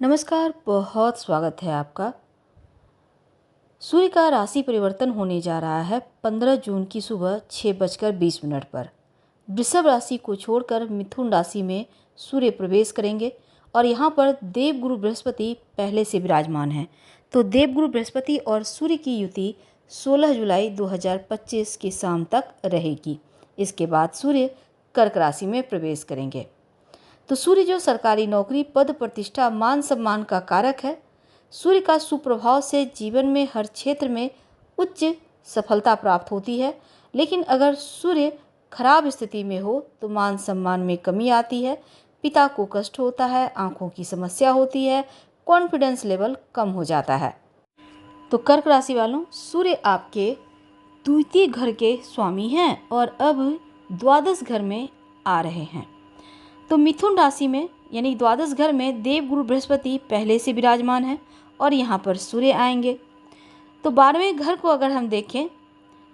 नमस्कार, बहुत स्वागत है आपका। सूर्य का राशि परिवर्तन होने जा रहा है 15 जून की सुबह 6:20 पर। वृषभ राशि को छोड़कर मिथुन राशि में सूर्य प्रवेश करेंगे और यहाँ पर देवगुरु बृहस्पति पहले से विराजमान हैं। तो देवगुरु बृहस्पति और सूर्य की युति 16 जुलाई 2025 की शाम तक रहेगी। इसके बाद सूर्य कर्क राशि में प्रवेश करेंगे। तो सूर्य जो सरकारी नौकरी, पद प्रतिष्ठा, मान सम्मान का कारक है। सूर्य का सुप्रभाव से जीवन में हर क्षेत्र में उच्च सफलता प्राप्त होती है, लेकिन अगर सूर्य खराब स्थिति में हो तो मान सम्मान में कमी आती है, पिता को कष्ट होता है, आंखों की समस्या होती है, कॉन्फिडेंस लेवल कम हो जाता है। तो कर्क राशि वालों, सूर्य आपके द्वितीय घर के स्वामी हैं और अब द्वादश घर में आ रहे हैं। तो मिथुन राशि में यानी द्वादश घर में देवगुरु बृहस्पति पहले से विराजमान है और यहाँ पर सूर्य आएंगे। तो 12वें घर को अगर हम देखें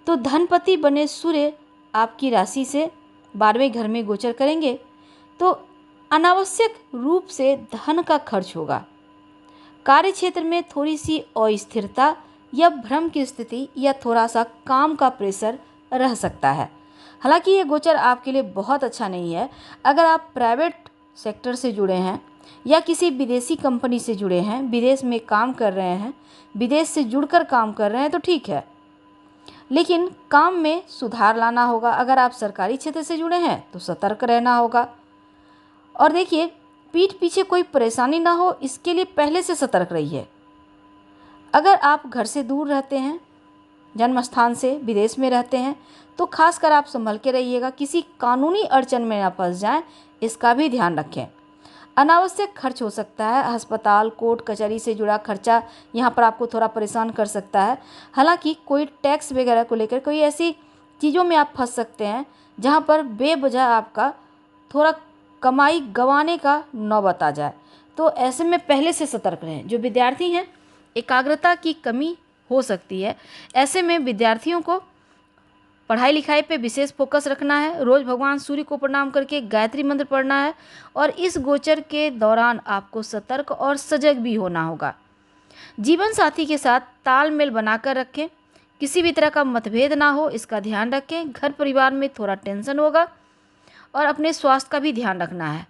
तो धनपति बने सूर्य आपकी राशि से 12वें घर में गोचर करेंगे। तो अनावश्यक रूप से धन का खर्च होगा। कार्य क्षेत्र में थोड़ी सी अस्थिरता या भ्रम की स्थिति या थोड़ा सा काम का प्रेशर रह सकता है। हालांकि ये गोचर आपके लिए बहुत अच्छा नहीं है। अगर आप प्राइवेट सेक्टर से जुड़े हैं या किसी विदेशी कंपनी से जुड़े हैं, विदेश में काम कर रहे हैं, विदेश से जुड़कर काम कर रहे हैं तो ठीक है, लेकिन काम में सुधार लाना होगा। अगर आप सरकारी क्षेत्र से जुड़े हैं तो सतर्क रहना होगा। और देखिए, पीठ पीछे कोई परेशानी ना हो, इसके लिए पहले से सतर्क रहिए। अगर आप घर से दूर रहते हैं, जन्म स्थान से विदेश में रहते हैं, तो खासकर आप संभल के रहिएगा, किसी कानूनी अड़चन में ना फंस जाएं, इसका भी ध्यान रखें। अनावश्यक खर्च हो सकता है, अस्पताल, कोर्ट कचहरी से जुड़ा खर्चा यहाँ पर आपको थोड़ा परेशान कर सकता है। हालांकि कोई टैक्स वगैरह को लेकर कोई ऐसी चीज़ों में आप फंस सकते हैं जहाँ पर बेवजह आपका थोड़ा कमाई गंवाने का नौबत आ जाए। तो ऐसे में पहले से सतर्क रहें। जो विद्यार्थी हैं, एकाग्रता की कमी हो सकती है। ऐसे में विद्यार्थियों को पढ़ाई लिखाई पे विशेष फोकस रखना है। रोज़ भगवान सूर्य को प्रणाम करके गायत्री मंत्र पढ़ना है और इस गोचर के दौरान आपको सतर्क और सजग भी होना होगा। जीवन साथी के साथ तालमेल बनाकर रखें, किसी भी तरह का मतभेद ना हो, इसका ध्यान रखें। घर परिवार में थोड़ा टेंशन होगा और अपने स्वास्थ्य का भी ध्यान रखना है।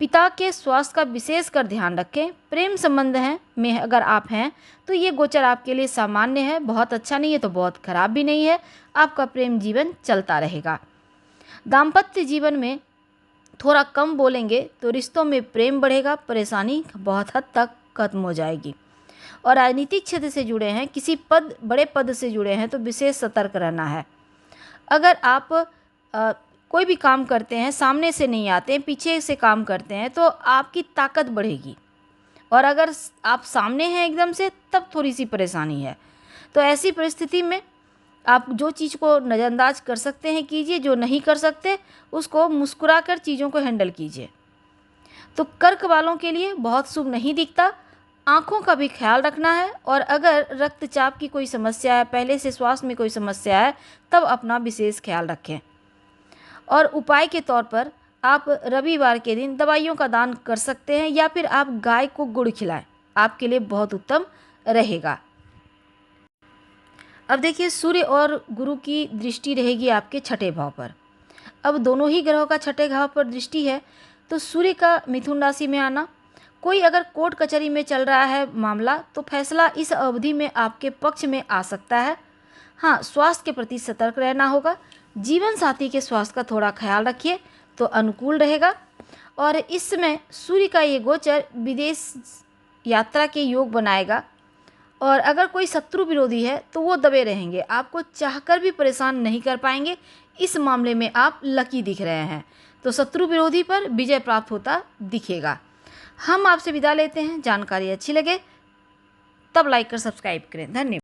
पिता के स्वास्थ्य का विशेष कर ध्यान रखें। प्रेम संबंध में अगर आप हैं तो ये गोचर आपके लिए सामान्य है, बहुत अच्छा नहीं है तो बहुत खराब भी नहीं है। आपका प्रेम जीवन चलता रहेगा। दाम्पत्य जीवन में थोड़ा कम बोलेंगे तो रिश्तों में प्रेम बढ़ेगा, परेशानी बहुत हद तक खत्म हो जाएगी। और राजनीतिक क्षेत्र से जुड़े हैं, किसी बड़े पद से जुड़े हैं तो विशेष सतर्क रहना है। अगर आप कोई भी काम करते हैं, सामने से नहीं आते हैं, पीछे से काम करते हैं, तो आपकी ताकत बढ़ेगी। और अगर आप सामने हैं एकदम से, तब थोड़ी सी परेशानी है। तो ऐसी परिस्थिति में आप जो चीज़ को नज़रअंदाज कर सकते हैं कीजिए, जो नहीं कर सकते उसको मुस्कुराकर चीज़ों को हैंडल कीजिए। तो कर्क वालों के लिए बहुत शुभ नहीं दिखता। आँखों का भी ख्याल रखना है और अगर रक्तचाप की कोई समस्या है, पहले से स्वास्थ्य में कोई समस्या है, तब अपना विशेष ख्याल रखें। और उपाय के तौर पर आप रविवार के दिन दवाइयों का दान कर सकते हैं या फिर आप गाय को गुड़ खिलाएं, आपके लिए बहुत उत्तम रहेगा। अब देखिए, सूर्य और गुरु की दृष्टि रहेगी आपके छठे भाव पर। अब दोनों ही ग्रहों का छठे भाव पर दृष्टि है, तो सूर्य का मिथुन राशि में आना, कोई अगर कोर्ट कचहरी में चल रहा है मामला, तो फैसला इस अवधि में आपके पक्ष में आ सकता है। हाँ, स्वास्थ्य के प्रति सतर्क रहना होगा। जीवन साथी के स्वास्थ्य का थोड़ा ख्याल रखिए तो अनुकूल रहेगा। और इस समय सूर्य का ये गोचर विदेश यात्रा के योग बनाएगा। और अगर कोई शत्रु विरोधी है तो वो दबे रहेंगे, आपको चाहकर भी परेशान नहीं कर पाएंगे। इस मामले में आप लकी दिख रहे हैं, तो शत्रु विरोधी पर विजय प्राप्त होता दिखेगा। हम आपसे विदा लेते हैं। जानकारी अच्छी लगे तब लाइक कर सब्सक्राइब करें। धन्यवाद।